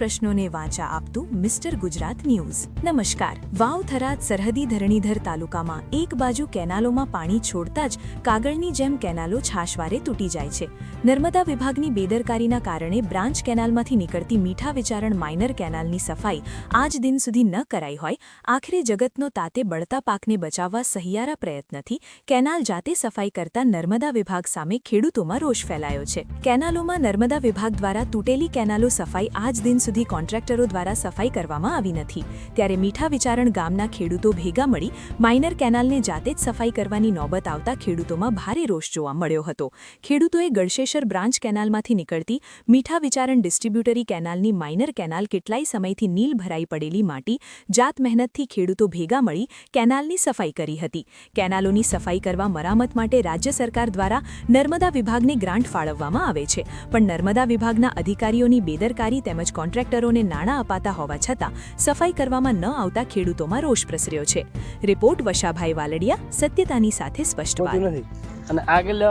પ્રશ્નોને વાચા આપતું mister Gujarat news. નમસ્કાર। વાવ થરાદ સરહદી ધરણીધર તાલુકામાં એક બાજુ કેનાલોમાં પાણી છોડતા જ કાગળની જેમ કેનાલો છાશવારે તૂટી જાય છે। નર્મદા વિભાગની બેદરકારીના કારણે બ્રાન્ચ કેનાલમાંથી નીકળતી મીઠા વિચારણ માઇનર કેનાલની સફાઈ આજ દિન સુધી ન કરાઈ હોય, આખરે જગતનો તાતે બળતા પાકને બચાવવા સહિયારા પ્રયત્નથી કેનાલ જાતે સફાઈ કરતા નર્મદા વિભાગ સામે ખેડૂતોમાં રોષ ફેલાયો છે। કેનાલોમાં નર્મદા વિભાગ દ્વારા તૂટેલી કેનાલો સફાઈ આજ દિન સુધી કોન્ટ્રાક્ટરો દ્વારા સફાઈ કરવામાં આવી નથી, ત્યારે મીઠા વિચારણ ગામના ખેડૂતો ભેગા મળી માઇનર કેનાલને જાતે જ સફાઈ કરવાની નોબત આવતા ખેડૂતોમાં ભારે રોષ જોવા મળ્યો હતો। ખેડૂતોએ ગળશેશર બ્રાન્ચ કેનાલમાંથી નીકળતી મીઠા વિચારણ ડિસ્ટ્રીબ્યુટરી કેનાલની માઇનર કેનાલ કેટલાય સમયથી નીલ ભરાઈ પડેલી માટી જાત મહેનતથી ખેડૂતો ભેગા મળી કેનાલની સફાઈ કરી હતી। કેનાલોની સફાઈ કરવા મરામત માટે રાજ્ય સરકાર દ્વારા નર્મદા વિભાગને ગ્રાન્ટ ફાળવવામાં આવે છે, પણ નર્મદા વિભાગના અધિકારીઓની બેદરકારી તેમજ કોન્ટ્રાક્ટરોને નાણાં અપાતા હોવા છતાં સફાઈ કરવામાં ન આવતા ખેડૂતોમાં રોષ પ્રસર્યો છે। રિપોર્ટ વશાભાઈ વાલડિયા, સત્યતાની સાથે સ્પષ્ટવાદ। અને આગળ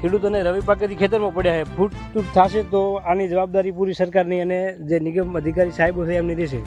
ખેડૂતોને રવિ પાકેથી ખેતરમાં પડ્યા છે, ફૂટ તૂટ થશે તો આની જવાબદારી પૂરી સરકારની અને જે નિગમ અધિકારી સાહેબો છે એમની રહેશે।